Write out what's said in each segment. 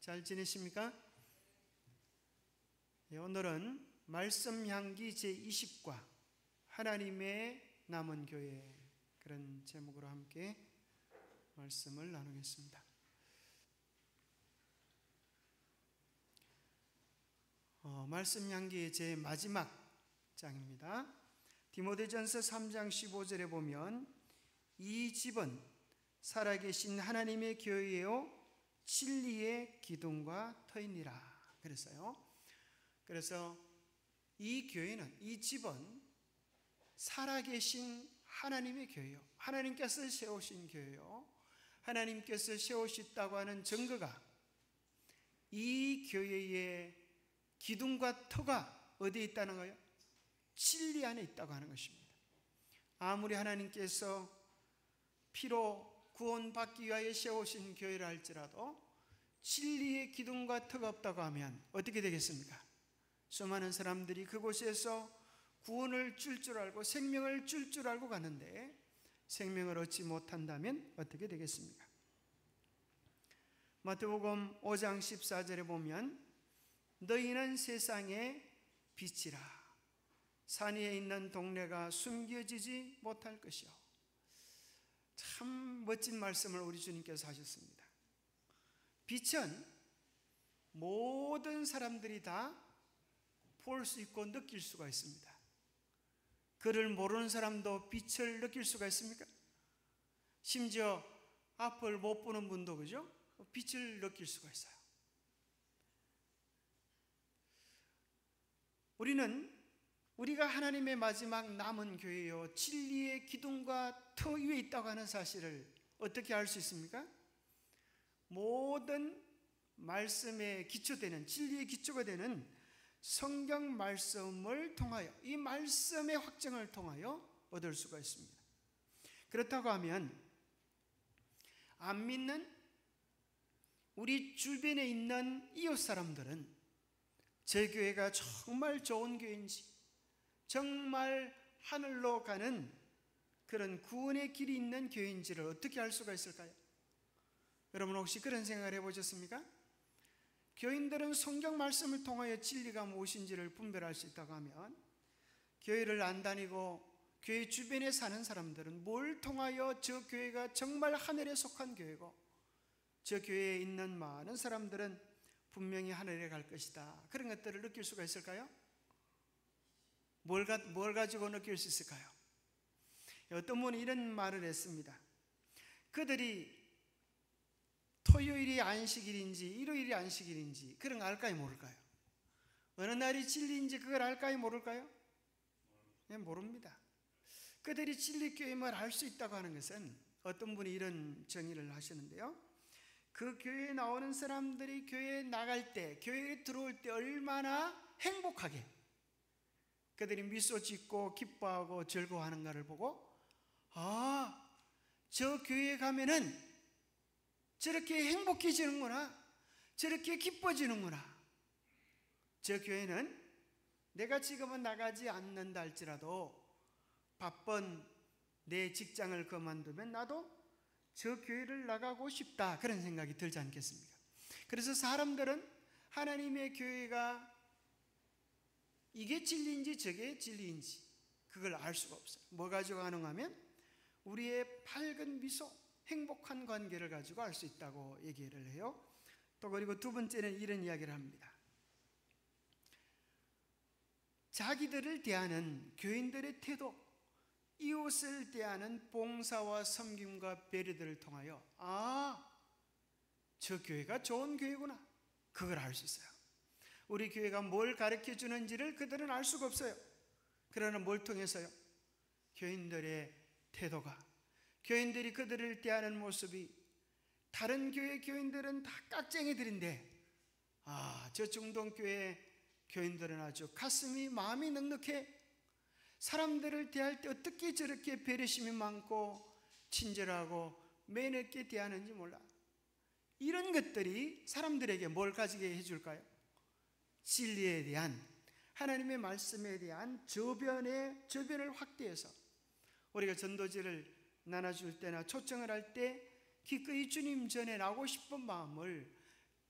잘 지내십니까? 오늘은 말씀 향기 제20과 하나님의 남은 교회, 그런 제목으로 함께 말씀을 나누겠습니다. 말씀 향기의 제 마지막 장입니다. 디모데전서 3장 15절에 보면 이 집은 살아계신 하나님의 교회요 진리의 기둥과 터이니라 그랬어요. 그래서 이 교회는, 이 집은 살아계신 하나님의 교회요, 하나님께서 세우신 교회요, 하나님께서 세우셨다고 하는 증거가 이 교회의 기둥과 터가 어디에 있다는 거예요? 진리 안에 있다고 하는 것입니다. 아무리 하나님께서 피로 구원받기 위하여 세우신 교회라 할지라도 진리의 기둥과 터가 없다고 하면 어떻게 되겠습니까? 수많은 사람들이 그곳에서 구원을 줄 알고 생명을 줄 알고 가는데 생명을 얻지 못한다면 어떻게 되겠습니까? 마태복음 5장 14절에 보면 너희는 세상의 빛이라. 산 위에 있는 동네가 숨겨지지 못할 것이요. 참 멋진 말씀을 우리 주님께서 하셨습니다. 빛은 모든 사람들이 다 볼 수 있고 느낄 수가 있습니다. 그를 모르는 사람도 빛을 느낄 수가 있습니까? 심지어 앞을 못 보는 분도 그죠? 빛을 느낄 수가 있어요. 우리가 하나님의 마지막 남은 교회요 진리의 기둥과 터 위에 있다고 하는 사실을 어떻게 알 수 있습니까? 모든 말씀의 기초되는, 진리의 기초가 되는 성경 말씀을 통하여, 이 말씀의 확증을 통하여 얻을 수가 있습니다. 그렇다고 하면 안 믿는 우리 주변에 있는 이웃 사람들은 제 교회가 정말 좋은 교회인지, 정말 하늘로 가는 그런 구원의 길이 있는 교회인지를 어떻게 알 수가 있을까요? 여러분 혹시 그런 생각을 해보셨습니까? 교인들은 성경 말씀을 통하여 진리가 무엇인지를 분별할 수 있다고 하면 교회를 안 다니고 교회 주변에 사는 사람들은 뭘 통하여 저 교회가 정말 하늘에 속한 교회고 저 교회에 있는 많은 사람들은 분명히 하늘에 갈 것이다, 그런 것들을 느낄 수가 있을까요? 뭘 가지고 느낄 수 있을까요? 어떤 분이 이런 말을 했습니다. 그들이 토요일이 안식일인지 일요일이 안식일인지 그런 거 알까요, 모를까요? 어느 날이 진리인지 그걸 알까요, 모를까요? 네, 모릅니다. 그들이 진리교회임을 알 수 있다고 하는 것은 어떤 분이 이런 정의를 하시는데요, 그 교회에 나오는 사람들이 교회에 나갈 때, 교회에 들어올 때 얼마나 행복하게 그들이 미소 짓고 기뻐하고 즐거워하는가를 보고, 아, 저 교회에 가면은 저렇게 행복해지는구나, 저렇게 기뻐지는구나. 저 교회는 내가 지금은 나가지 않는다 할지라도 바쁜 내 직장을 그만두면 나도 저 교회를 나가고 싶다, 그런 생각이 들지 않겠습니까? 그래서 사람들은 하나님의 교회가 이게 진리인지 저게 진리인지 그걸 알 수가 없어요. 뭐 가지고 가능하면 우리의 밝은 미소, 행복한 관계를 가지고 알 수 있다고 얘기를 해요. 또 그리고 두 번째는 이런 이야기를 합니다. 자기들을 대하는 교인들의 태도, 이웃을 대하는 봉사와 섬김과 배려들을 통하여 아, 저 교회가 좋은 교회구나, 그걸 알 수 있어요. 우리 교회가 뭘 가르쳐 주는지를 그들은 알 수가 없어요. 그러나 뭘 통해서요? 교인들의 태도가, 교인들이 그들을 대하는 모습이, 다른 교회 교인들은 다 깍쟁이들인데 아, 저 중동교회 교인들은 아주 가슴이, 마음이 넉넉해. 사람들을 대할 때 어떻게 저렇게 배려심이 많고 친절하고 매너있게 대하는지 몰라. 이런 것들이 사람들에게 뭘 가지게 해줄까요? 진리에 대한, 하나님의 말씀에 대한 저변을 확대해서 우리가 전도지를 나눠줄 때나 초청을 할 때 기꺼이 주님 전에 나오고 싶은 마음을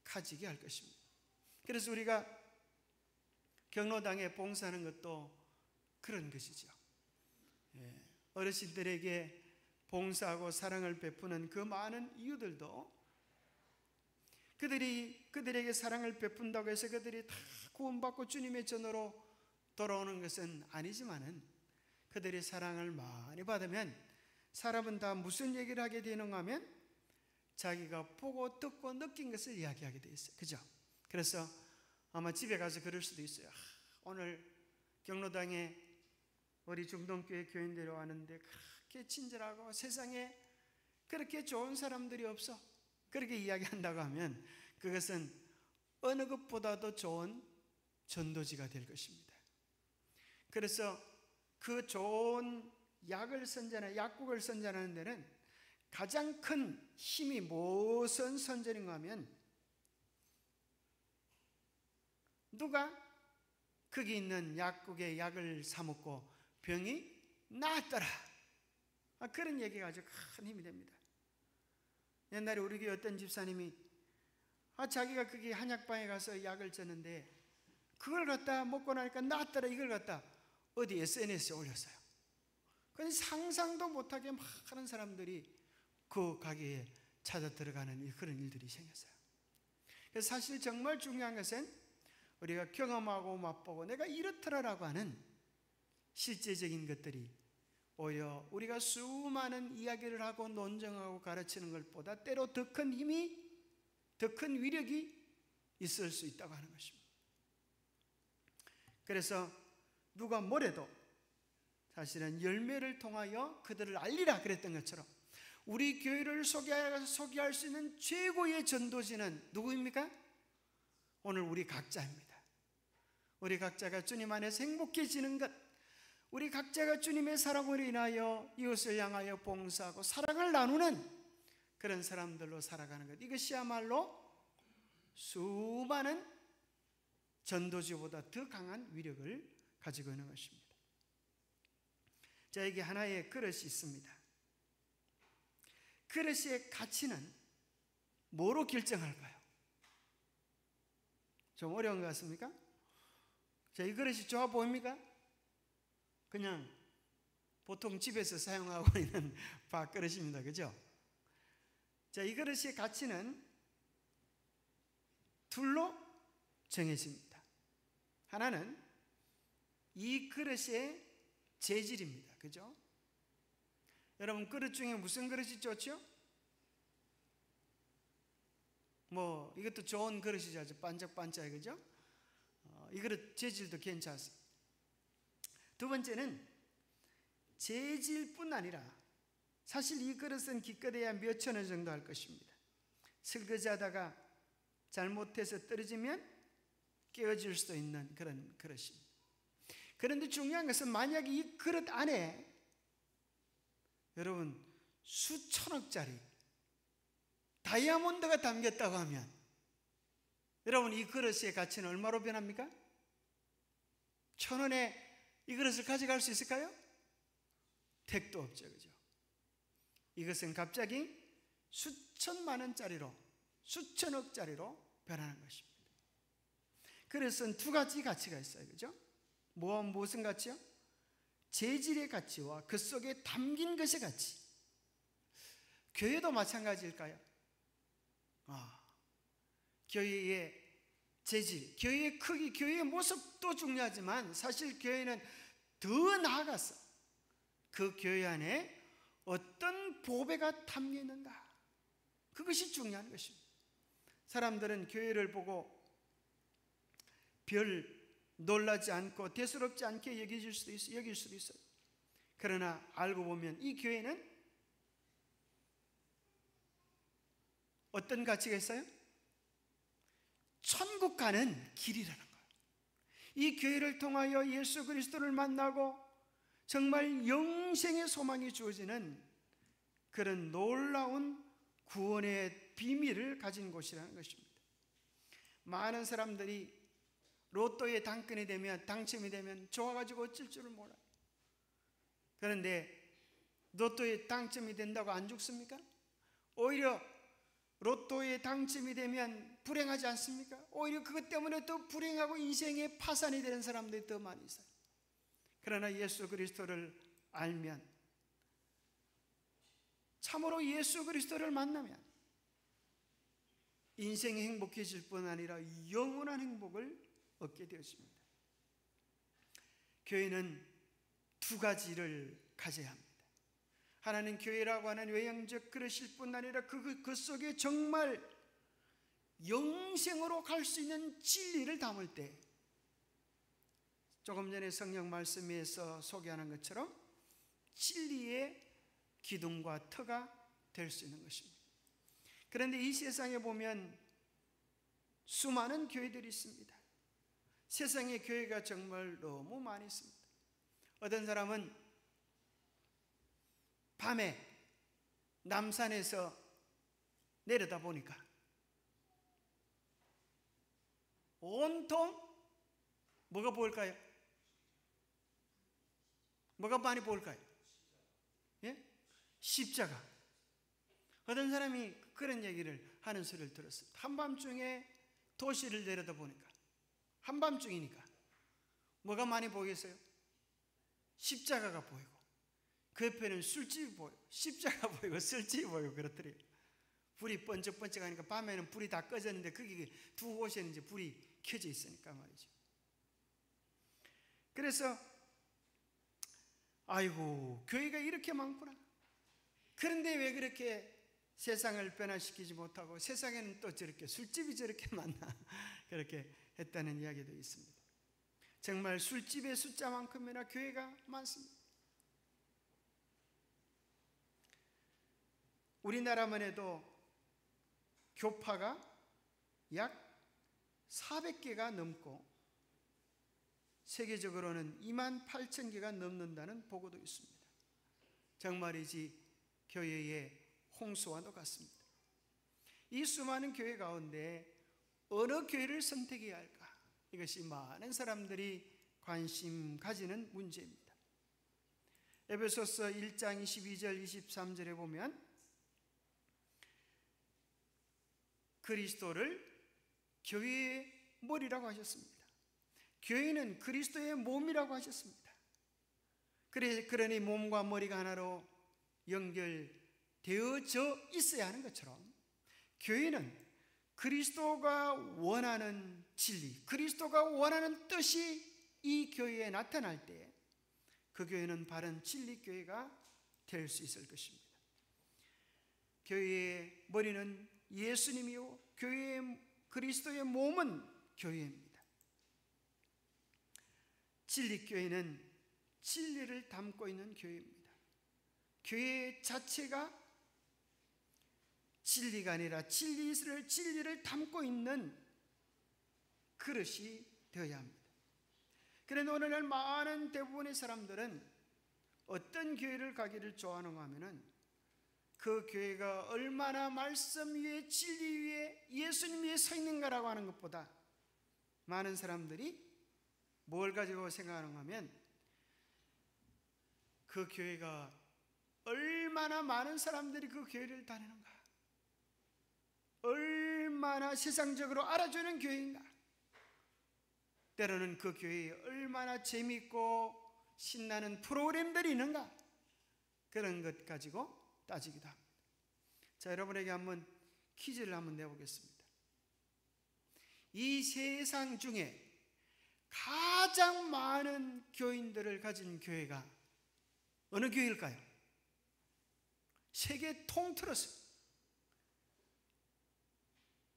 가지게 할 것입니다. 그래서 우리가 경로당에 봉사하는 것도 그런 것이죠. 어르신들에게 봉사하고 사랑을 베푸는 그 많은 이유들도 그들에게 사랑을 베푼다고 해서 그들이 다 구원받고 주님의 전으로 돌아오는 것은 아니지만은, 그들이 사랑을 많이 받으면 사람은 다 무슨 얘기를 하게 되는가 하면 자기가 보고 듣고 느낀 것을 이야기하게 돼 있어요. 그죠? 그래서 아마 집에 가서 그럴 수도 있어요. 오늘 경로당에 우리 중동교회 교인들이 왔는데 그렇게 친절하고 세상에 그렇게 좋은 사람들이 없어, 그렇게 이야기한다고 하면 그것은 어느 것보다도 좋은 전도지가 될 것입니다. 그래서 그 좋은 약국을 선전하는 데는 가장 큰 힘이 무슨 선전인가 하면, 누가 거기 있는 약국의 약을 사 먹고 병이 나았더라, 그런 얘기가 아주 큰 힘이 됩니다. 옛날에 우리 교회 어떤 집사님이 자기가 거기 한약방에 가서 약을 줬는데 그걸 갖다 먹고 나니까 나았더라, 이걸 갖다 어디 SNS에 올렸어요. 그런데 상상도 못하게 많은 사람들이 그 가게에 찾아 들어가는 그런 일들이 생겼어요. 그래서 사실 정말 중요한 것은 우리가 경험하고 맛보고 내가 이렇더라라고 하는 실제적인 것들이 오히려 우리가 수많은 이야기를 하고 논쟁하고 가르치는 것보다 때로 더 큰 힘이, 더 큰 위력이 있을 수 있다고 하는 것입니다. 그래서 누가 뭐래도 사실은 열매를 통하여 그들을 알리라 그랬던 것처럼 우리 교회를 소개할 수 있는 최고의 전도지는 누구입니까? 오늘 우리 각자입니다. 우리 각자가 주님 안에서 행복해지는 것, 우리 각자가 주님의 사랑으로 인하여 이웃을 향하여 봉사하고 사랑을 나누는 그런 사람들로 살아가는 것, 이것이야말로 수많은 전도지보다 더 강한 위력을 가지고 있는 것입니다. 저에게 하나의 그릇이 있습니다. 그릇의 가치는 뭐로 결정할까요? 좀 어려운 것 같습니까? 자, 이 그릇이 좋아 보입니까? 그냥 보통 집에서 사용하고 있는 밥그릇입니다. 그죠? 자, 이 그릇의 가치는 둘로 정해집니다. 하나는 이 그릇의 재질입니다. 그죠? 여러분, 그릇 중에 무슨 그릇이 좋죠? 이것도 좋은 그릇이죠. 아주 반짝반짝, 그죠? 이 그릇 재질도 괜찮습니다. 두 번째는 재질뿐 아니라 사실 이 그릇은 기껏해야 몇천 원 정도 할 것입니다. 설거지하다가 잘못해서 떨어지면 깨어질 수도 있는 그런 그릇입니다. 그런데 중요한 것은 만약에 이 그릇 안에 여러분 수천억짜리 다이아몬드가 담겼다고 하면 여러분 이 그릇의 가치는 얼마로 변합니까? 1,000원에 이 그릇을 가져갈 수 있을까요? 택도 없죠. 그죠? 이것은 갑자기 수천만 원짜리로, 수천억짜리로 변하는 것입니다. 그릇은 두 가지 가치가 있어요. 그죠? 무슨 가치요? 재질의 가치와 그 속에 담긴 것의 가치. 교회도 마찬가지일까요? 교회의 재질, 교회의 크기, 교회의 모습도 중요하지만 사실 교회는 더 나아가서 그 교회 안에 어떤 보배가 담겨 있는가, 그것이 중요한 것입니다. 사람들은 교회를 보고 별 놀라지 않고 대수롭지 않게 여길 수도 있어요. 그러나 알고 보면 이 교회는 어떤 가치가 있어요? 천국 가는 길이라는 거예요. 이 교회를 통하여 예수 그리스도를 만나고 정말 영생의 소망이 주어지는 그런 놀라운 구원의 비밀을 가진 곳이라는 것입니다. 많은 사람들이 로또에 당첨이 되면 좋아가지고 어쩔 줄을 몰라요. 그런데 로또에 당첨이 된다고 안 죽습니까? 오히려 로또에 당첨이 되면 불행하지 않습니까? 오히려 그것 때문에 더 불행하고 인생의 파산이 되는 사람들이 더 많이 있어요. 그러나 예수 그리스도를 알면, 참으로 예수 그리스도를 만나면 인생이 행복해질 뿐 아니라 영원한 행복을 얻게 되었습니다. 교회는 두 가지를 가져야 합니다. 하나는 교회라고 하는 외형적 그릇일 뿐 아니라 그 속에 정말 영생으로 갈 수 있는 진리를 담을 때, 조금 전에 성경 말씀에서 소개하는 것처럼 진리의 기둥과 터가 될 수 있는 것입니다. 그런데 이 세상에 보면 수많은 교회들이 있습니다. 세상에 교회가 정말 너무 많이 있습니다. 어떤 사람은 밤에 남산에서 내려다 보니까 온통 뭐가 보일까요? 뭐가 많이 보일까요? 예? 십자가. 어떤 사람이 그런 얘기를 하는 소리를 들었습니다. 한밤중에 도시를 내려다 보니까, 한밤중이니까 뭐가 많이 보이겠어요? 십자가가 보이고, 그 옆에는 술집이 보이고, 십자가 보이고 술집이 보이고 그렇더래요. 불이 번쩍번쩍하니까 밤에는 불이 다 꺼졌는데 거기 두 곳에는 이제 불이 켜져 있으니까 말이죠. 그래서 아이고, 교회가 이렇게 많구나. 그런데 왜 그렇게 세상을 변화시키지 못하고 세상에는 또 저렇게 술집이 저렇게 많나, 그렇게 했다는 이야기도 있습니다. 정말 술집의 숫자만큼이나 교회가 많습니다. 우리나라만 해도 교파가 약 400개가 넘고 세계적으로는 28,000개가 넘는다는 보고도 있습니다. 정말이지 교회의 홍수와 같습니다. 이 수많은 교회 가운데 어느 교회를 선택해야 할까? 이것이 많은 사람들이 관심 가지는 문제입니다. 에베소서 1장 22절 23절에 보면 그리스도를 교회의 머리라고 하셨습니다. 교회는 그리스도의 몸이라고 하셨습니다. 그러니 몸과 머리가 하나로 연결되어져 있어야 하는 것처럼 교회는 그리스도가 원하는 진리, 그리스도가 원하는 뜻이 이 교회에 나타날 때 그 교회는 바른 진리 교회가 될 수 있을 것입니다. 교회의 머리는 예수님이요, 교회의 그리스도의 몸은 교회입니다. 진리교회는 진리를 담고 있는 교회입니다. 교회 자체가 진리가 아니라 진리를 담고 있는 그릇이 되어야 합니다. 그런데 오늘날 많은 대부분의 사람들은 어떤 교회를 가기를 좋아하는가 하면은 그 교회가 얼마나 말씀 위에 진리 위에 예수님 위에 서 있는가라고 하는 것보다 많은 사람들이 뭘 가지고 생각하는가 하면 그 교회가 얼마나 많은 사람들이 그 교회를 다니는가, 얼마나 세상적으로 알아주는 교회인가, 때로는 그 교회에 얼마나 재미있고 신나는 프로그램들이 있는가, 그런 것 가지고 따지기도 합니다. 자, 여러분에게 한번 퀴즈를 한번 내보겠습니다. 이 세상 중에 가장 많은 교인들을 가진 교회가 어느 교회일까요? 세계 통틀어서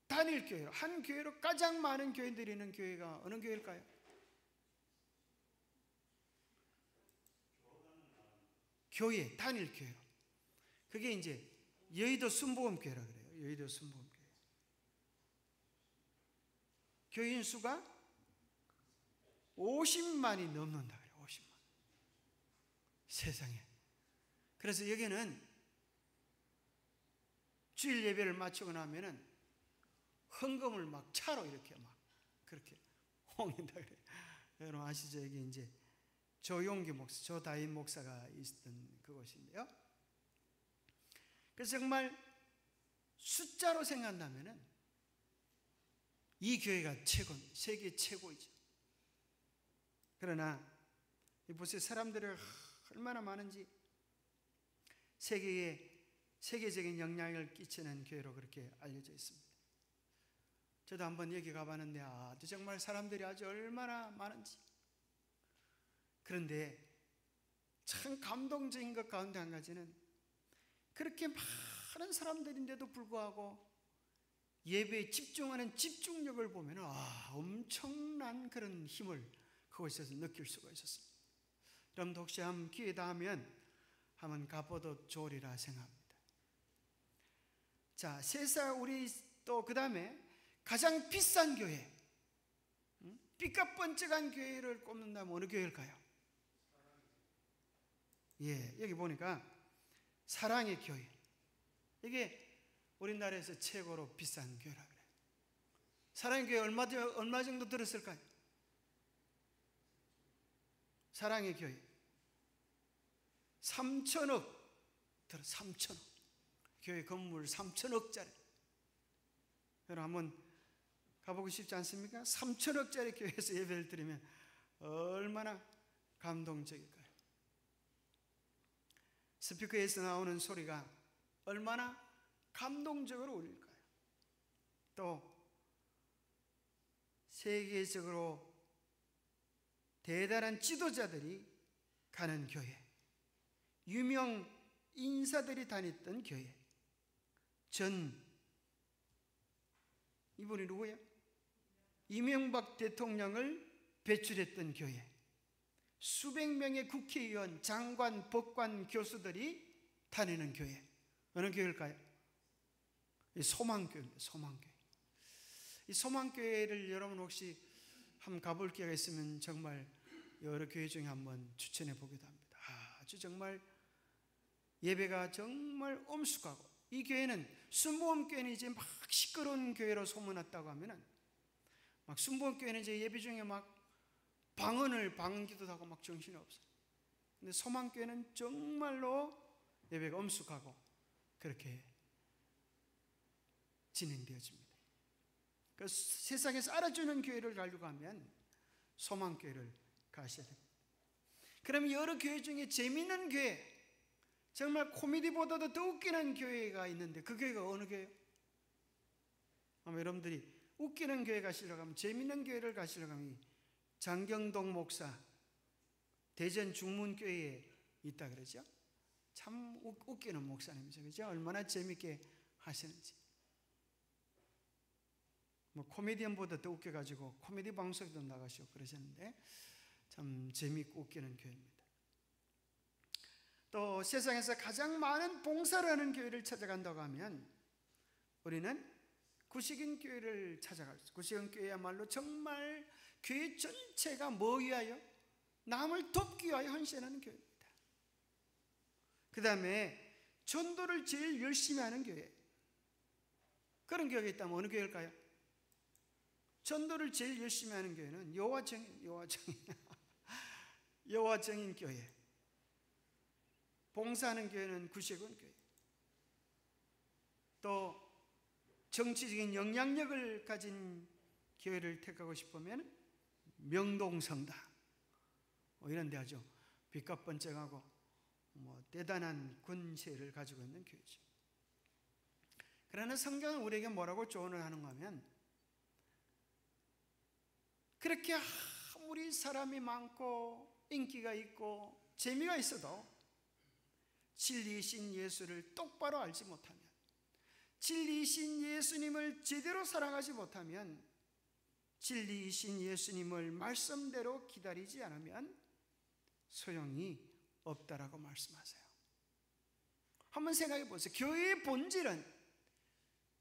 단일 교회로, 한 교회로 가장 많은 교인들이 있는 교회가 어느 교회일까요? 교회, 단일 교회로. 그게 이제 여의도 순복음교회라고 그래요. 여의도 순복음교회. 교인 수가 50만이 넘는다 그래요. 50만. 세상에. 그래서 여기는 주일 예배를 마치고 나면은 헌금을 막 차로 이렇게 막 그렇게 홍인다 그래요. 여러분 아시죠? 여기 이제 조용기 목사, 조다인 목사가 있었던 그곳인데요. 그래서 정말 숫자로 생각한다면 이 교회가 최고입니다. 세계 최고이죠. 그러나 보세요. 사람들이 얼마나 많은지 세계적인 영향을 끼치는 교회로 그렇게 알려져 있습니다. 저도 한번 여기 가봤는데 정말 사람들이 아주 얼마나 많은지. 그런데 참 감동적인 것 가운데 한 가지는 그렇게 많은 사람들인데도 불구하고 예배에 집중하는 집중력을 보면 엄청난 그런 힘을 그곳에서 느낄 수가 있었습니다. 여러분도 혹시 한번 기회 닿으면 한번 가봐도 좋으리라 생각합니다. 자, 세상 우리 또 그 다음에 가장 비싼 교회, 삐까뻔쩍한 교회를 꼽는다면 어느 교회일까요? 여기 보니까 사랑의 교회. 이게 우리나라에서 최고로 비싼 교회라 그래요. 사랑의 교회 얼마 정도 들었을까요? 사랑의 교회 3천억 들어. 3천억. 교회 건물 3천억짜리. 여러분 한번 가보고 싶지 않습니까? 3천억짜리 교회에서 예배를 드리면 얼마나 감동적일까요? 스피커에서 나오는 소리가 얼마나 감동적으로 울릴까요? 또 세계적으로 대단한 지도자들이 가는 교회, 유명 인사들이 다녔던 교회, 이분이 누구예요? 이명박 대통령을 배출했던 교회, 수백 명의 국회의원, 장관, 법관, 교수들이 다니는 교회. 어느 교회일까요? 소망교회입니다. 소망교회. 이 소망교회를 여러분 혹시 한번 가볼 기회가 있으면 정말 여러 교회 중에 한번 추천해 보기도 합니다. 아주 정말 예배가 정말 엄숙하고, 이 교회는 순복음교회는 이제 막 시끄러운 교회로 소문났다고 하면은 막 순복음교회는 이제 예배 중에 막 방언기도 하고 막 정신이 없어요. 근데 소망교회는 정말로 예배가 엄숙하고 그렇게 진행되어집니다. 그래서 세상에서 알아주는 교회를 가려고 하면 소망교회를 가셔야 됩니다. 그러면 여러 교회 중에 재미있는 교회, 정말 코미디보다도 더 웃기는 교회가 있는데 그 교회가 어느 교회예요? 아마 여러분들이 웃기는 교회 가시려고 하면, 재미있는 교회를 가시려고 하면 장경동 목사 대전 중문교회에 있다 그러죠. 참 웃기는 목사님이죠. 그죠? 얼마나 재밌게 하시는지. 뭐 코미디언보다 더 웃겨가지고 코미디 방송에도 나가시고 그러셨는데 참 재밌고 웃기는 교회입니다. 또 세상에서 가장 많은 봉사를 하는 교회를 찾아간다고 하면 우리는 구식인 교회를 찾아갈 수 있어요. 구식인 교회야말로 정말 교회 전체가 뭐 위하여? 남을 돕기 위하여 헌신하는 교회입니다. 그 다음에 전도를 제일 열심히 하는 교회. 그런 교회가 있다면 어느 교회일까요? 전도를 제일 열심히 하는 교회는 여호와정인 교회. 봉사하는 교회는 구식인 교회. 또 정치적인 영향력을 가진 교회를 택하고 싶으면 명동성당 이런 데 아주 빚값번쩍하고 대단한 군세를 가지고 있는 교회죠. 그러나 성경은 우리에게 뭐라고 조언을 하는가 하면, 그렇게 아무리 사람이 많고 인기가 있고 재미가 있어도 진리이신 예수를 똑바로 알지 못하면, 진리이신 예수님을 제대로 사랑하지 못하면, 진리이신 예수님을 말씀대로 기다리지 않으면 소용이 없다라고 말씀하세요. 한번 생각해 보세요. 교회의 본질은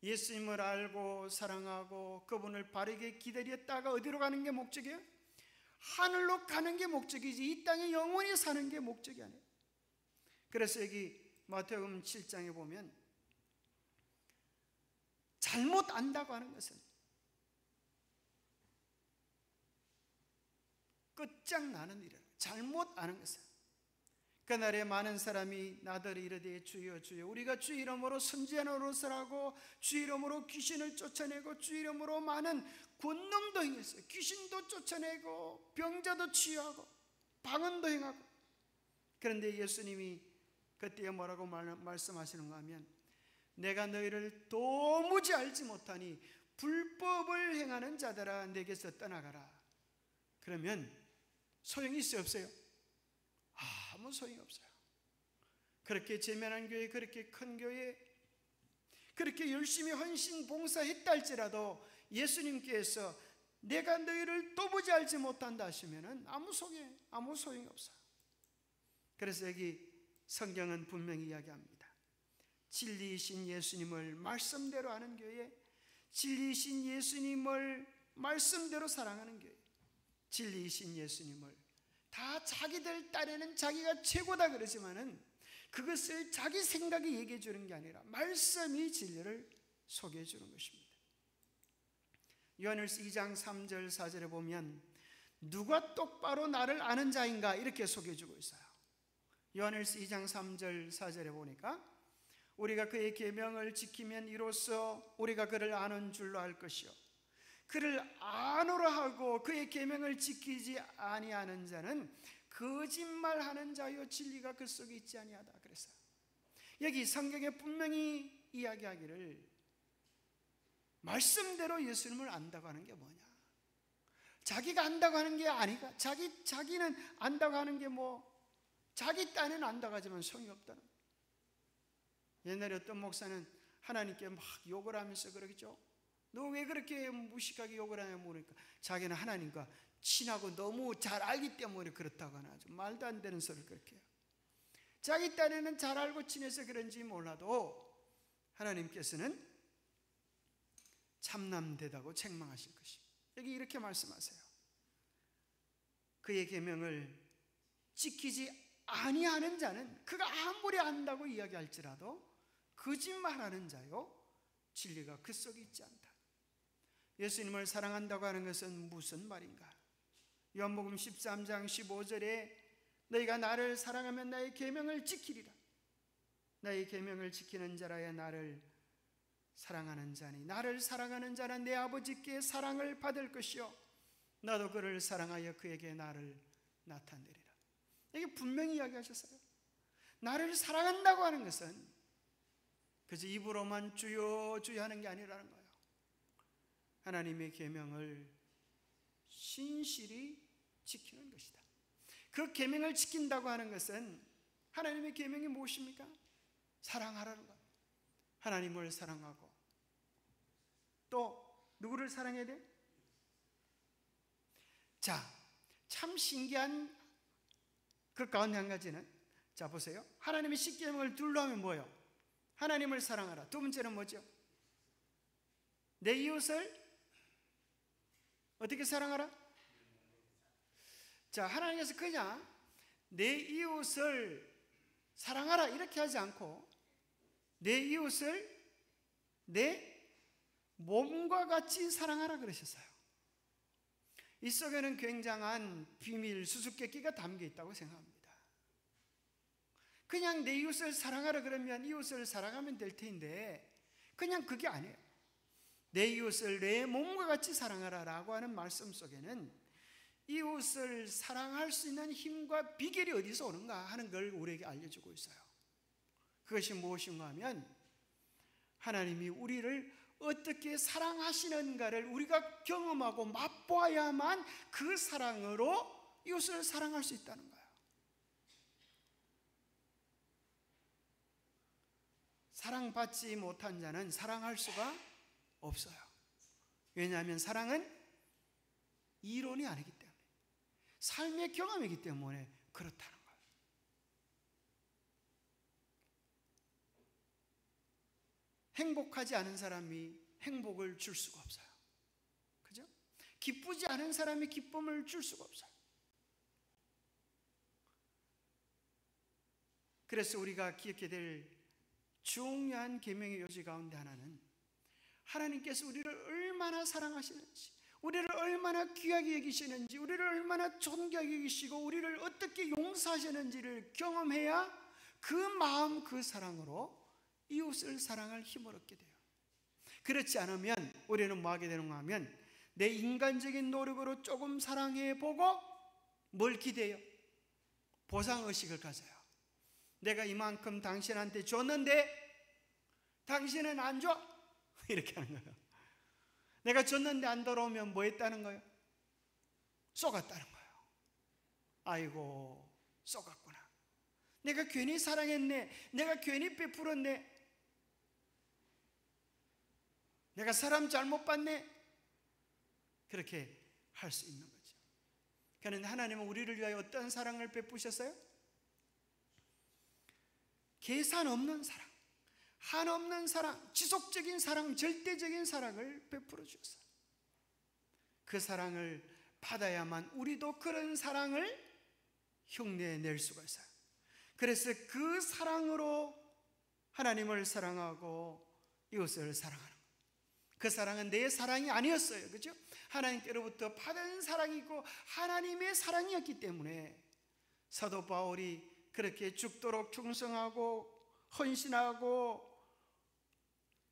예수님을 알고 사랑하고 그분을 바르게 기다렸다가 어디로 가는 게 목적이에요? 하늘로 가는 게 목적이지 이 땅에 영원히 사는 게 목적이 아니에요. 그래서 여기 마태복음 7장에 보면 잘못 안다고 하는 것은 끝장나는 일이에요. 잘못 아는 것은. 그날에 많은 사람이 나더러 이르되 주여 주여 우리가 주 이름으로 선지자 노릇을 하고 주 이름으로 귀신을 쫓아내고 주 이름으로 많은 권능도 행했어요. 귀신도 쫓아내고 병자도 치유하고 방언도 행하고. 그런데 예수님이 그때 뭐라고 말씀하시는가 하면 내가 너희를 도무지 알지 못하니 불법을 행하는 자들아 내게서 떠나가라. 그러면 소용이 있어요 없어요? 아무 소용이 없어요. 그렇게 제면한 교회, 그렇게 큰 교회, 그렇게 열심히 헌신 봉사했다 할지라도 예수님께서 내가 너희를 도무지 알지 못한다 하시면은 아무 소용이 없어요. 그래서 여기 성경은 분명히 이야기합니다. 진리이신 예수님을 말씀대로 아는 교회, 진리이신 예수님을 말씀대로 사랑하는 교회, 진리이신 예수님을 다 자기들 딴에는 자기가 최고다 그러지만은 그것을 자기 생각이 얘기해 주는 게 아니라 말씀이 진리를 소개해 주는 것입니다. 요한일서 2장 3절 4절에 보면 누가 똑바로 나를 아는 자인가 이렇게 소개해 주고 있어요. 요한일서 2장 3절 4절에 보니까 우리가 그의 계명을 지키면 이로써 우리가 그를 아는 줄로 알 것이요 그를 아노라 하고 그의 계명을 지키지 아니하는 자는 거짓말하는 자요 진리가 그 속에 있지 아니하다 그랬어요. 여기 성경에 분명히 이야기하기를 말씀대로 예수님을 안다고 하는 게 뭐냐? 자기가 안다고 하는 게 아니가 자기는 안다고 하는 게 자기 딴에는 안다고 하지만 소용이 없다는 거예요. 옛날에 어떤 목사는 하나님께 막 욕을 하면서 그러겠죠. 너 왜 그렇게 무식하게 욕을 하냐 모르니까 자기는 하나님과 친하고 너무 잘 알기 때문에 그렇다고 하나 아주 말도 안 되는 소리를 그렇게 해요. 자기 딴에는 잘 알고 친해서 그런지 몰라도 하나님께서는 참남되다고 책망하실 것입니다. 여기 이렇게 말씀하세요. 그의 계명을 지키지 아니하는 자는 그가 아무리 안다고 이야기할지라도 거짓말하는 자요 진리가 그 속에 있지 않다. 예수님을 사랑한다고 하는 것은 무슨 말인가? 요한복음 13장 15절에 너희가 나를 사랑하면 나의 계명을 지키리라. 나의 계명을 지키는 자라야 나를 사랑하는 자니 나를 사랑하는 자는 내 아버지께 사랑을 받을 것이요 나도 그를 사랑하여 그에게 나를 나타내리라. 이게 분명히 이야기하셨어요. 나를 사랑한다고 하는 것은 그저 입으로만 주여 주여 하는 게 아니라는 거예요. 하나님의 계명을 신실히 지키는 것이다. 그 계명을 지킨다고 하는 것은 하나님의 계명이 무엇입니까? 사랑하라는 것. 하나님을 사랑하고 또 누구를 사랑해야 돼? 자, 참 신기한 그 가운데 한 가지는 자 보세요. 하나님의 십계명을 둘로 하면 뭐예요? 하나님을 사랑하라. 두 번째는 뭐죠? 내 이웃을 어떻게 사랑하라? 자, 하나님께서 그냥 내 이웃을 사랑하라 이렇게 하지 않고 내 이웃을 내 몸과 같이 사랑하라 그러셨어요. 이 속에는 굉장한 비밀 수수께끼가 담겨 있다고 생각합니다. 그냥 내 이웃을 사랑하라 그러면 이웃을 사랑하면 될 텐데 그냥 그게 아니에요. 내 이웃을 내 몸과 같이 사랑하라라고 하는 말씀 속에는 이웃을 사랑할 수 있는 힘과 비결이 어디서 오는가 하는 걸 우리에게 알려주고 있어요. 그것이 무엇인가 하면 하나님이 우리를 어떻게 사랑하시는가를 우리가 경험하고 맛보아야만 그 사랑으로 이웃을 사랑할 수 있다는 거예요. 사랑받지 못한 자는 사랑할 수가 없어요. 왜냐하면 사랑은 이론이 아니기 때문에 삶의 경험이기 때문에 그렇다는 거예요. 행복하지 않은 사람이 행복을 줄 수가 없어요. 그죠? 기쁘지 않은 사람이 기쁨을 줄 수가 없어요. 그래서 우리가 기억해야 될 중요한 계명의 요지 가운데 하나는 하나님께서 우리를 얼마나 사랑하시는지, 우리를 얼마나 귀하게 여기시는지, 우리를 얼마나 존귀하게 여기시고 우리를 어떻게 용서하시는지를 경험해야 그 마음, 그 사랑으로 이웃을 사랑할 힘을 얻게 돼요. 그렇지 않으면 우리는 뭐 하게 되는가 하면 내 인간적인 노력으로 조금 사랑해보고 뭘 기대요? 보상의식을 가져요. 내가 이만큼 당신한테 줬는데 당신은 안 줘? 이렇게 하는 거예요. 내가 줬는데 안 돌아오면 뭐 했다는 거예요? 쏘갔다는 거예요. 아이고, 쏘갔구나. 내가 괜히 사랑했네. 내가 괜히 베풀었네. 내가 사람 잘못 봤네. 그렇게 할 수 있는 거죠. 그런데 하나님은 우리를 위하여 어떤 사랑을 베푸셨어요? 계산 없는 사랑, 한없는 사랑, 지속적인 사랑, 절대적인 사랑을 베풀어 주셨어요. 그 사랑을 받아야만 우리도 그런 사랑을 흉내낼 수가 있어요. 그래서 그 사랑으로 하나님을 사랑하고 이웃을 사랑하는 거예요. 그 사랑은 내 사랑이 아니었어요. 그렇죠? 하나님께로부터 받은 사랑이고 하나님의 사랑이었기 때문에 사도 바울이 그렇게 죽도록 충성하고 헌신하고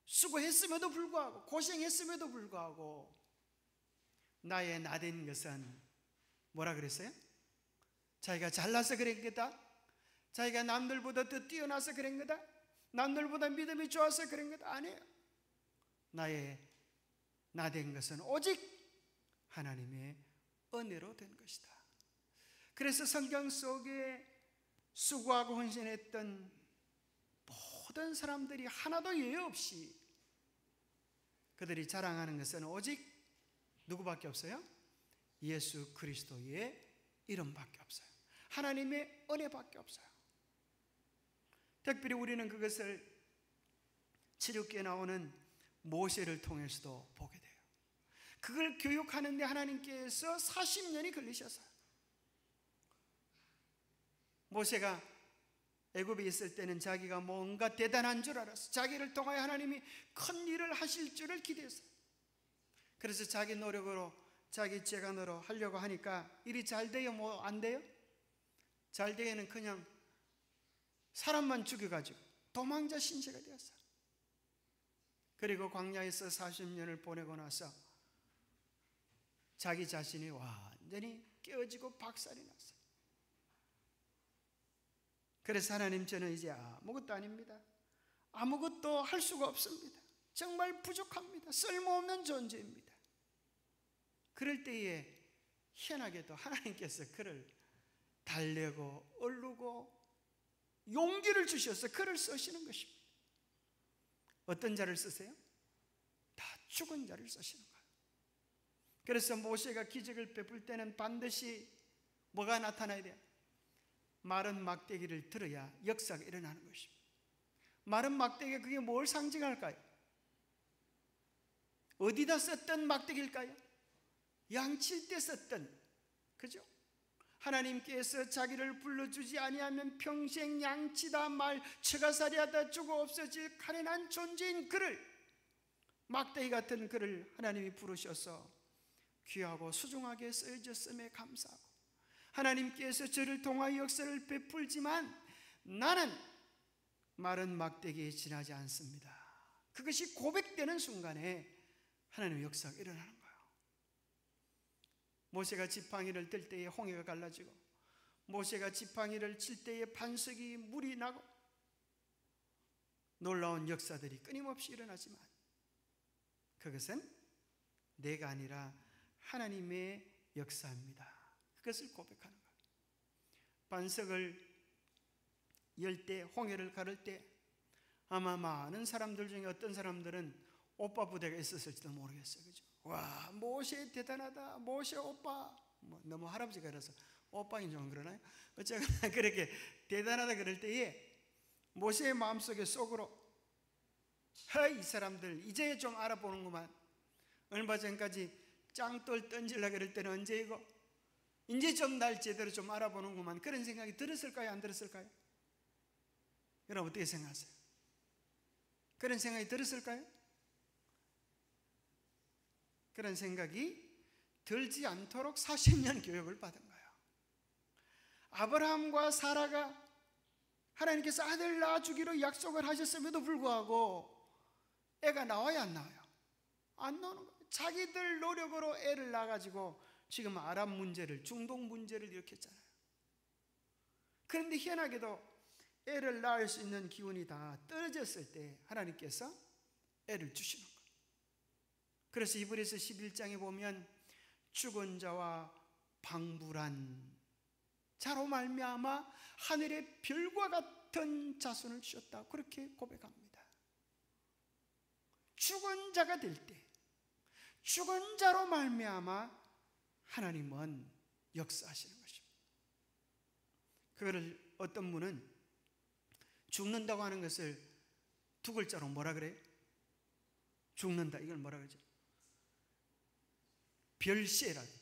수고했음에도 불구하고 고생했음에도 불구하고 나의 나된 것은 뭐라 그랬어요? 자기가 잘나서 그런 거다? 자기가 남들보다 더 뛰어나서 그런 거다? 남들보다 믿음이 좋아서 그런 거다? 아니에요. 나의 나된 것은 오직 하나님의 은혜로 된 것이다. 그래서 성경 속에 수고하고 헌신했던 모든 사람들이 하나도 예외 없이 그들이 자랑하는 것은 오직 누구밖에 없어요? 예수 그리스도의 이름밖에 없어요. 하나님의 은혜밖에 없어요. 특별히 우리는 그것을 출애굽기에 나오는 모세를 통해서도 보게 돼요. 그걸 교육하는데 하나님께서 40년이 걸리셨어요. 모세가 애굽에 있을 때는 자기가 뭔가 대단한 줄 알았어. 자기를 통하여 하나님이 큰 일을 하실 줄을 기대했어요. 그래서 자기 노력으로 자기 재간으로 하려고 하니까 일이 잘 돼요? 뭐 안 돼요? 잘 되기에는 그냥 사람만 죽여가지고 도망자 신세가 되었어요. 그리고 광야에서 40년을 보내고 나서 자기 자신이 완전히 깨어지고 박살이 났어요. 그래서 하나님, 저는 이제 아무것도 아닙니다. 아무것도 할 수가 없습니다. 정말 부족합니다. 쓸모없는 존재입니다. 그럴 때에 희한하게도 하나님께서 그를 달래고 얼르고 용기를 주셔서 그를 쓰시는 것입니다. 어떤 자를 쓰세요? 다 죽은 자를 쓰시는 거예요. 그래서 모세가 기적을 베풀 때는 반드시 뭐가 나타나야 돼요? 마른 막대기를 들어야 역사가 일어나는 것입니다. 마른 막대기가 그게 뭘 상징할까요? 어디다 썼던 막대기일까요? 양칠 때 썼던, 그죠? 하나님께서 자기를 불러주지 아니하면 평생 양치다 말 처가살이하다 죽어 없어질 가련한 존재인 그를, 막대기 같은 그를 하나님이 부르셔서 귀하고 소중하게 쓰여졌음에 감사하고, 하나님께서 저를 통하여 역사를 베풀지만 나는 마른 막대기에 지나지 않습니다. 그것이 고백되는 순간에 하나님의 역사가 일어나는 거예요. 모세가 지팡이를 들 때에 홍해가 갈라지고, 모세가 지팡이를 칠 때에 반석이 물이 나고, 놀라운 역사들이 끊임없이 일어나지만 그것은 내가 아니라 하나님의 역사입니다. 그것을 고백하는 거예요. 반석을 열 때, 홍해를 가를 때 아마 많은 사람들 중에 어떤 사람들은 오빠 부대가 있었을지도 모르겠어요. 그죠? 와, 모세 대단하다, 모세 오빠. 뭐 너무 할아버지가 이라서 오빠인 좀 그러나요? 어쨌거나 그렇게 대단하다 그럴 때에 모세의 마음속에 속으로 이 사람들 이제 좀 알아보는구만. 얼마 전까지 짱돌 던질라 그럴 때는 언제이고 이제 좀 날 제대로 좀 알아보는구만. 그런 생각이 들었을까요? 안 들었을까요? 여러분 어떻게 생각하세요? 그런 생각이 들었을까요? 그런 생각이 들지 않도록 40년 교육을 받은 거예요. 아브라함과 사라가 하나님께서 아들 낳아주기로 약속을 하셨음에도 불구하고 애가 나와야 안 나와요? 안 나오는 거예요. 자기들 노력으로 애를 낳아가지고 지금 아랍 문제를, 중동 문제를 일으켰잖아요. 그런데 희한하게도 애를 낳을 수 있는 기운이 다 떨어졌을 때 하나님께서 애를 주시는 거예요. 그래서 히브리서 11장에 보면 죽은 자와 방불한 자로 말미암아 하늘의 별과 같은 자손을 주셨다, 그렇게 고백합니다. 죽은 자가 될 때, 죽은 자로 말미암아 하나님은 역사하시는 것입니다. 그거를 어떤 분은 죽는다고 하는 것을 두 글자로 뭐라 그래요? 죽는다, 이걸 뭐라 그러죠?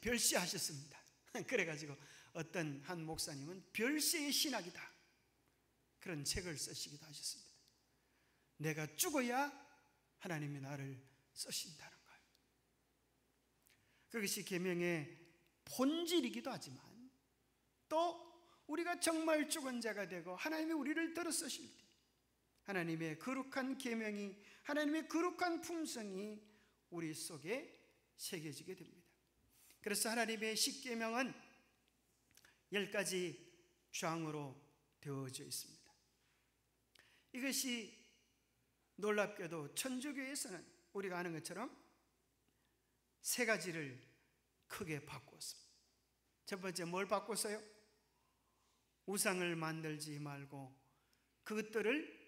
별시하셨습니다. 그래가지고 어떤 한 목사님은 별시의 신학이다, 그런 책을 쓰시기도 하셨습니다. 내가 죽어야 하나님이 나를 쓰신다는 거예요. 그것이 계명의 본질이기도 하지만 또 우리가 정말 죽은 자가 되고 하나님이 우리를 들어 쓰실 때 하나님의 거룩한 계명이, 하나님의 거룩한 품성이 우리 속에 새겨지게 됩니다. 그래서 하나님의 십계명은 10가지 장으로 되어져 있습니다. 이것이 놀랍게도 천주교에서는 우리가 아는 것처럼 3가지를 크게 바꾸었습니다. 첫 번째, 뭘 바꿨어요? 우상을 만들지 말고 그것들을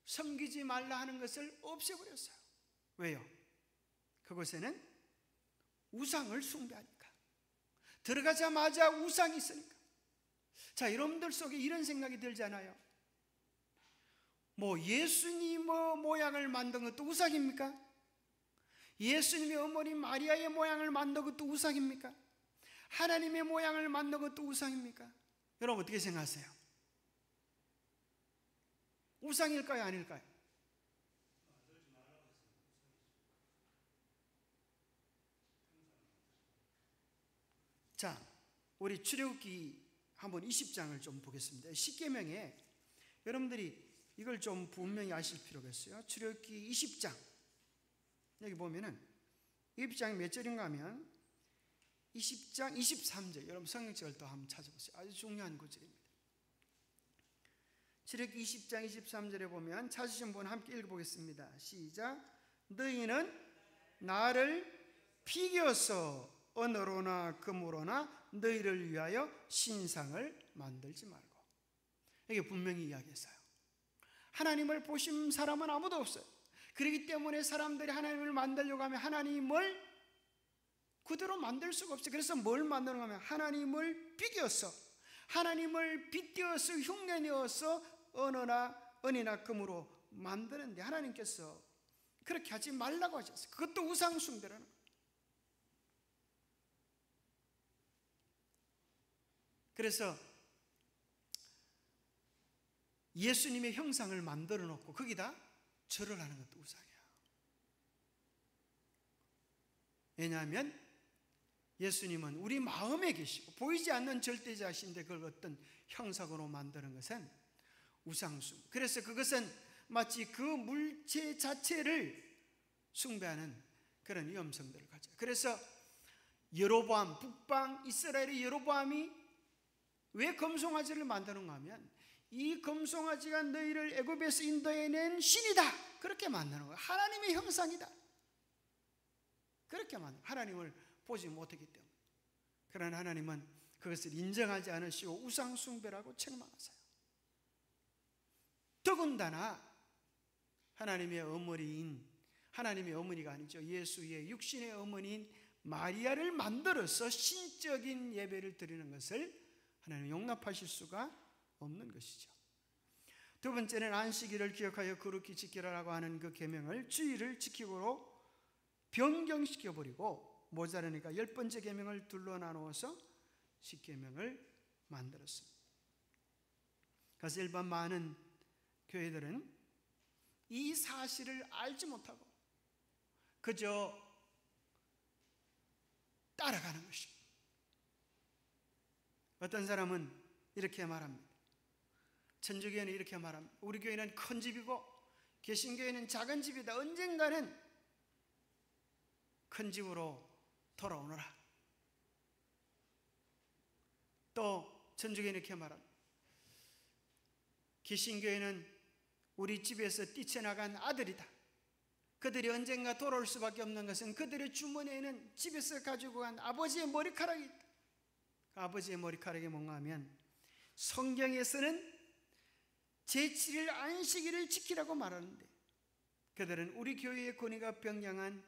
섬기지 말라 하는 것을 없애버렸어요. 왜요? 그곳에는 우상을 숭배하니까, 들어가자마자 우상이 있으니까. 자, 여러분들 속에 이런 생각이 들잖아요. 뭐 예수님 모양을 만든 것도 우상입니까? 예수님의 어머니 마리아의 모양을 만든 것도 우상입니까? 하나님의 모양을 만든 것도 우상입니까? 여러분 어떻게 생각하세요? 우상일까요, 아닐까요? 자, 우리 출애굽기 한번 20장을 좀 보겠습니다. 십계명에 여러분들이 이걸 좀 분명히 아실 필요가 있어요. 출애굽기 20장 여기 보면은 20장이 몇 절인가 하면 20장 23절, 여러분 성경책을 또 한번 찾아보세요. 아주 중요한 구절입니다. 출애굽기 20장 23절에 보면 찾으신 분 함께 읽어보겠습니다. 시작. 너희는 나를 비교서 언어로나 금으로나 너희를 위하여 신상을 만들지 말고. 이게 분명히 이야기했어요. 하나님을 보신 사람은 아무도 없어요. 그렇기 때문에 사람들이 하나님을 만들려고 하면 하나님을 그대로 만들 수가 없어요. 그래서 뭘 만드는가 하면 하나님을 비교서, 하나님을 빗대어서 흉내내어서 은이나 금으로 만드는데 하나님께서 그렇게 하지 말라고 하셨어요. 그것도 우상 숭배라는 거예요. 그래서 예수님의 형상을 만들어 놓고 거기다 절을 하는 것도 우상이야. 왜냐하면 예수님은 우리 마음에 계시고 보이지 않는 절대자신데 그걸 어떤 형상으로 만드는 것은 우상숭. 그래서 그것은 마치 그 물체 자체를 숭배하는 그런 위험성들을 가져요. 그래서 여로보암, 북방 이스라엘의 여로보암이 왜 금송아지를 만드는가 하면 이 금송아지가 너희를 애굽에서 인도해낸 신이다, 그렇게 만드는 거예요. 하나님의 형상이다, 그렇게 만드는, 하나님을 보지 못했기 때문에. 그러나 하나님은 그것을 인정하지 않으시고 우상 숭배라고 책망하세요. 더군다나 하나님의 어머니인, 하나님의 어머니가 아니죠, 예수의 육신의 어머니인 마리아를 만들어서 신적인 예배를 드리는 것을 하나님은 용납하실 수가 없는 것이죠. 두 번째는 안식일을 기억하여 거룩히 지키라라고 하는 그 계명을 주일을 지키고로 변경시켜버리고 모자라니까 10번째 계명을 둘로 나누어서 10계명을 만들었습니다. 그래서 일반 많은 교회들은 이 사실을 알지 못하고 그저 따라가는 것입니다. 어떤 사람은 이렇게 말합니다. 천주교회는 이렇게 말합니다. 우리 교회는 큰 집이고 개신교회는 작은 집이다. 언젠가는 큰 집으로 돌아오너라. 또 천주교회는 이렇게 말합니다. 개신교회는 우리 집에서 뛰쳐나간 아들이다. 그들이 언젠가 돌아올 수밖에 없는 것은 그들의 주머니에는 집에서 가지고 간 아버지의 머리카락이 있다. 그 아버지의 머리카락이 뭔가 하면 성경에서는 제7일 안식일을 지키라고 말하는데 그들은 우리 교회의 권위가 변경한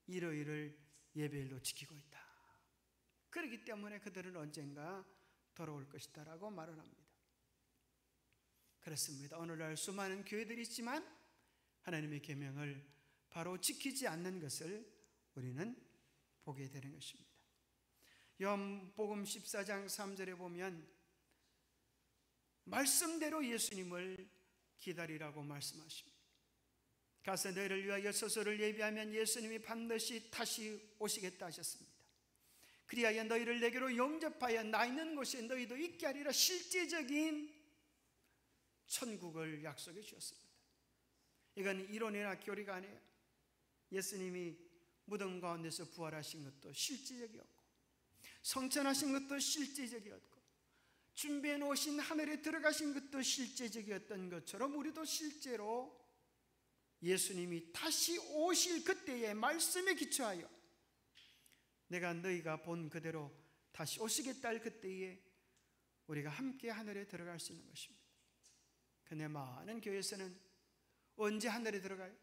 일요일을 예배일로 지키고 있다. 그렇기 때문에 그들은 언젠가 돌아올 것이다 라고 말을 합니다. 그렇습니다. 오늘날 수많은 교회들이 있지만 하나님의 계명을 바로 지키지 않는 것을 우리는 보게 되는 것입니다. 요한복음 14장 3절에 보면 말씀대로 예수님을 기다리라고 말씀하십니다. 가서 너희를 위하여 소서를 예비하면 예수님이 반드시 다시 오시겠다 하셨습니다. 그리하여 너희를 내게로 영접하여 나 있는 곳에 너희도 있게 하리라. 실제적인 천국을 약속해 주셨습니다. 이건 이론이나 교리가 아니에요. 예수님이 무덤 가운데서 부활하신 것도 실제적이었고 성천하신 것도 실제적이었고 준비해 놓으신 하늘에 들어가신 것도 실제적이었던 것처럼 우리도 실제로 예수님이 다시 오실 그때의 말씀에 기초하여 내가 너희가 본 그대로 다시 오시겠다 할 그때에 우리가 함께 하늘에 들어갈 수 있는 것입니다. 근데 많은 교회에서는 언제 하늘에 들어가요?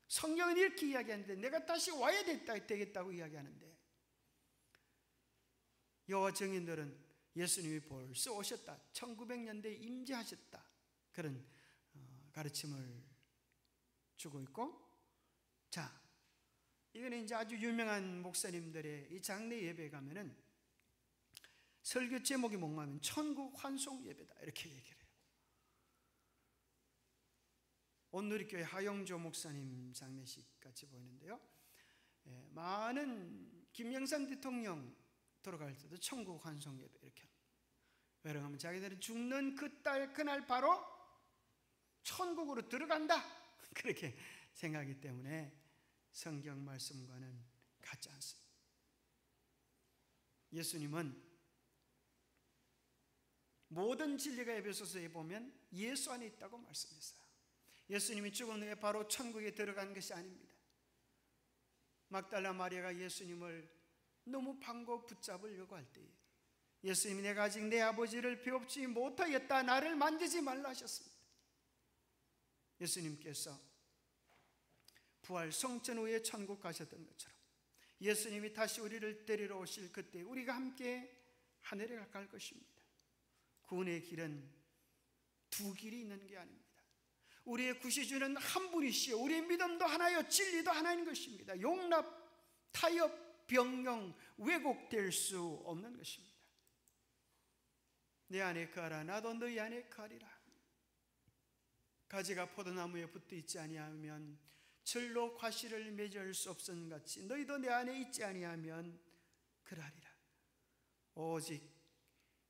성경은 이렇게 이야기하는데 내가 다시 와야 되겠다고 이야기하는데 여호와 증인들은 예수님이 벌써 오셨다, 1900년대에 임재하셨다, 그런 가르침을 주고 있고, 자, 이거는 이제 아주 유명한 목사님들의 이 장례 예배에 가면은 설교 제목이 뭔가 하면 천국 환송 예배다 이렇게 얘기를 해요. 온누리교회 하영조 목사님 장례식 같이 보이는데요, 많은 김영삼 대통령 돌아갈 때도 천국 환송 예배 이렇게 합니다. 왜냐하면 자기들은 죽는 그날 바로 천국으로 들어간다 그렇게 생각하기 때문에 성경 말씀과는 같지 않습니다. 예수님은 모든 진리가 에베소서에 보면 예수 안에 있다고 말씀했어요. 예수님이 죽은 후에 바로 천국에 들어간 것이 아닙니다. 막달라 마리아가 예수님을 너무 반고 붙잡으려고 할 때에 예수님이 내가 아직 내 아버지를 배웁지 못하였다, 나를 만지지 말라 하셨습니다. 예수님께서 부활 성천 후에 천국 가셨던 것처럼 예수님이 다시 우리를 데리러 오실 그때 우리가 함께 하늘에 갈 것입니다. 구원의 길은 두 길이 있는 게 아닙니다. 우리의 구세주는 한 분이시요 우리의 믿음도 하나요 진리도 하나인 것입니다. 용납, 타협, 변경, 왜곡될 수 없는 것입니다. 내 안에 거하라 나도 너희 안에 거하리라. 가지가 포도나무에 붙어 있지 아니하면 절로 과실을 맺을 수 없음 같이 너희도 내 안에 있지 아니하면 그러하리라. 오직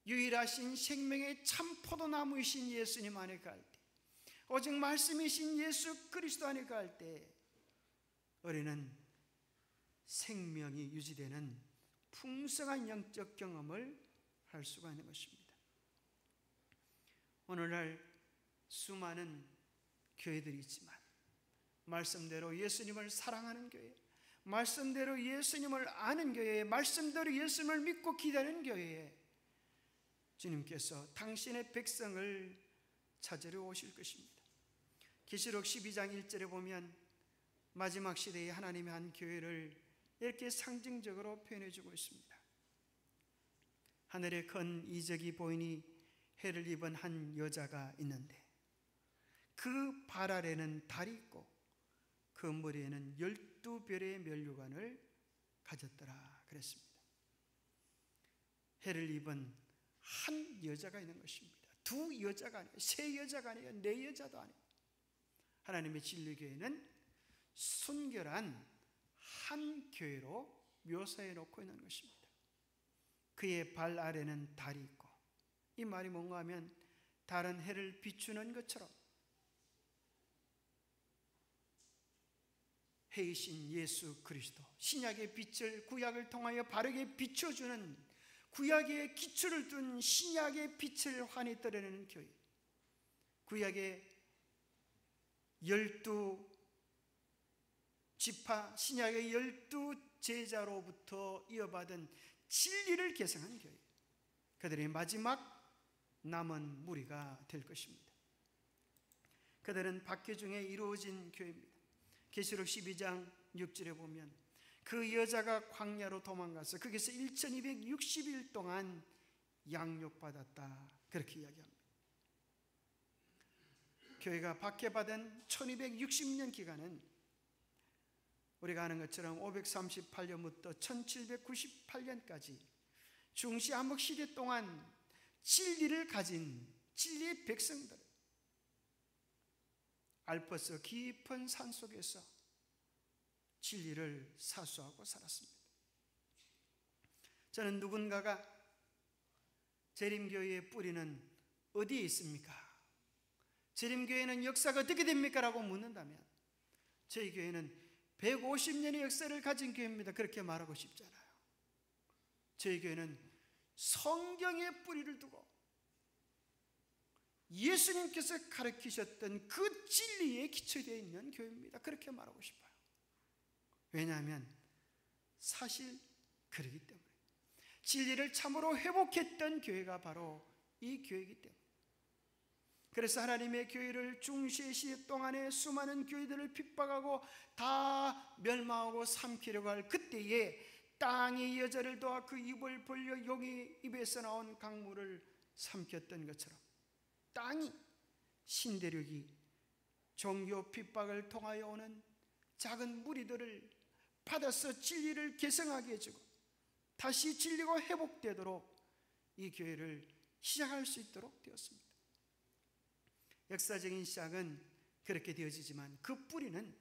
유일하신 생명의 참 포도나무이신 예수님 안에 갈 때, 오직 말씀이신 예수 그리스도 안에 갈 때 우리는 생명이 유지되는 풍성한 영적 경험을 할 수가 있는 것입니다. 오늘날 수많은 교회들이 있지만 말씀대로 예수님을 사랑하는 교회, 말씀대로 예수님을 아는 교회, 말씀대로 예수님을 믿고 기다리는 교회에 주님께서 당신의 백성을 찾으러 오실 것입니다. 계시록 12장 1절에 보면 마지막 시대에 하나님의 한 교회를 이렇게 상징적으로 표현해 주고 있습니다. 하늘에 큰 이적이 보이니 해를 입은 한 여자가 있는데 그 발 아래는 달이 있고 그 머리에는 12별의 면류관을 가졌더라 그랬습니다. 해를 입은 한 여자가 있는 것입니다. 두 여자가 아니에요, 세 여자가 아니에요, 네 여자도 아니에요. 하나님의 진리교회는 순결한 한 교회로 묘사해 놓고 있는 것입니다. 그의 발 아래는 달이 있고, 이 말이 뭔가 하면 달은 해를 비추는 것처럼 해이신 예수 그리스도, 신약의 빛을 구약을 통하여 바르게 비춰주는, 구약의 기초를 둔 신약의 빛을 환히 드러내는 교회, 구약의 12지파, 신약의 12제자로부터 이어받은 진리를 계승한 교회, 그들의 마지막 남은 무리가 될 것입니다. 그들은 박해 중에 이루어진 교회입니다. 계시록 12장 6절에 보면 그 여자가 광야로 도망가서 거기서 1260일 동안 양육받았다, 그렇게 이야기합니다. 교회가 박해받은 1260년 기간은 우리가 아는 것처럼 538년부터 1798년까지 중시 암흑 시대 동안 진리를 가진 진리의 백성들, 알프스 깊은 산 속에서 진리를 사수하고 살았습니다. 저는 누군가가 재림교회의 뿌리는 어디에 있습니까? 재림교회는 역사가 어떻게 됩니까? 라고 묻는다면 저희 교회는 150년의 역사를 가진 교회입니다, 그렇게 말하고 싶잖아요. 저희 교회는 성경의 뿌리를 두고 예수님께서 가르치셨던 그 진리에 기초되어 있는 교회입니다, 그렇게 말하고 싶어요. 왜냐하면 사실 그러기 때문에, 진리를 참으로 회복했던 교회가 바로 이 교회이기 때문에. 그래서 하나님의 교회를 중시의 시대 동안에 수많은 교회들을 핍박하고 다 멸망하고 삼키려고 할 그때에 땅이 여자를 도와 그 입을 벌려 용의 입에서 나온 강물을 삼켰던 것처럼, 땅이 신대륙이 종교 핍박을 통하여 오는 작은 무리들을 받아서 진리를 계승하게 해주고 다시 진리가 회복되도록 이 교회를 시작할 수 있도록 되었습니다. 역사적인 시작은 그렇게 되어지지만 그 뿌리는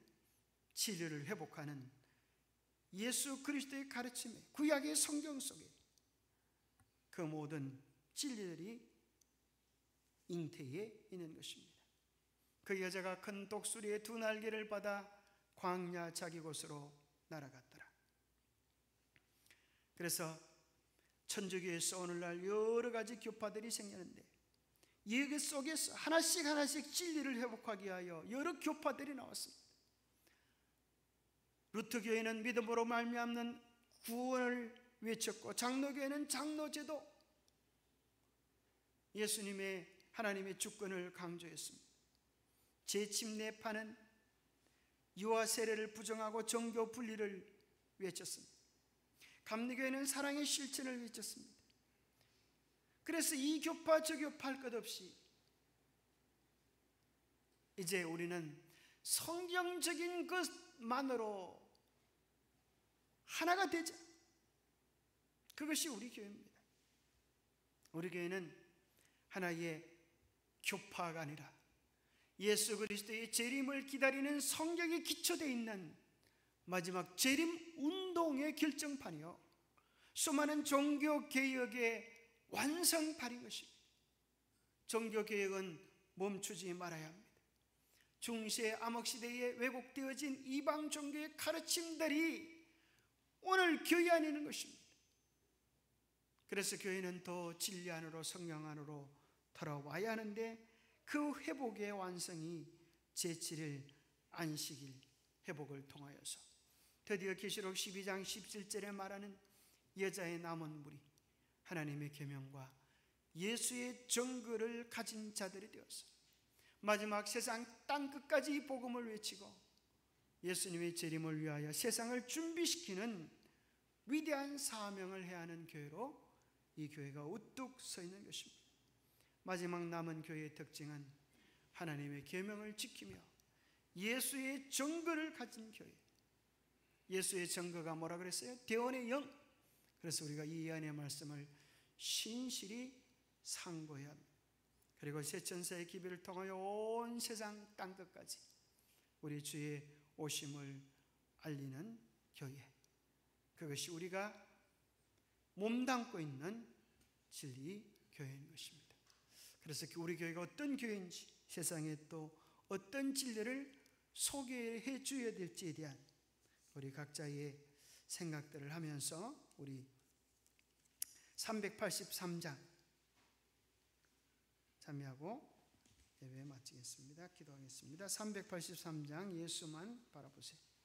진리를 회복하는 예수 그리스도의 가르침에, 구약의 성경 속에 그 모든 진리들이 잉태에 있는 것입니다. 그 여자가 큰 독수리의 두 날개를 받아 광야 자기 곳으로 날아갔더라. 그래서 천주교에서 오늘날 여러 가지 교파들이 생기는데 이 속에서 하나씩 진리를 회복하기 위하여 여러 교파들이 나왔습니다. 루터교회는 믿음으로 말미암는 구원을 외쳤고, 장로교회는 장로제도, 예수님의 하나님의 주권을 강조했습니다. 제 침례파는 유아 세례를 부정하고 정교 분리를 외쳤습니다. 감리교회는 사랑의 실천을 외쳤습니다. 그래서 이 교파 저 교파 할 것 없이 이제 우리는 성경적인 것만으로 하나가 되자, 그것이 우리 교회입니다. 우리 교회는 하나의 교파가 아니라 예수 그리스도의 재림을 기다리는 성경에 기초되어 있는 마지막 재림 운동의 결정판이요, 수많은 종교개혁의 완성판인 것입니다. 종교개혁은 멈추지 말아야 합니다. 중세 암흑시대에 왜곡되어진 이방 종교의 가르침들이 오늘 교회 안에 있는 것입니다. 그래서 교회는 더 진리 안으로, 성령 안으로 돌아와야 하는데, 그 회복의 완성이 제7일 안식일 회복을 통하여서 드디어 계시록 12장 17절에 말하는 여자의 남은 무리, 하나님의 계명과 예수의 정글을 가진 자들이 되어서 마지막 세상 땅 끝까지 복음을 외치고 예수님의 재림을 위하여 세상을 준비시키는 위대한 사명을 해야 하는 교회로 이 교회가 우뚝 서 있는 것입니다. 마지막 남은 교회의 특징은 하나님의 계명을 지키며 예수의 정글을 가진 교회. 예수의 정거가 뭐라 그랬어요? 대원의 영. 그래서 우리가 이 예언의 말씀을 신실히 상고해야 합니다. 그리고 세천사의 기별을 통하여 온 세상 땅끝까지 우리 주의 오심을 알리는 교회, 그것이 우리가 몸담고 있는 진리 교회인 것입니다. 그래서 우리 교회가 어떤 교회인지, 세상에 또 어떤 진리를 소개해 줘야 될지에 대한 우리 각자의 생각들을 하면서 우리 383장 참여하고 예배 마치겠습니다. 기도하겠습니다. 383장 예수만 바라보세요.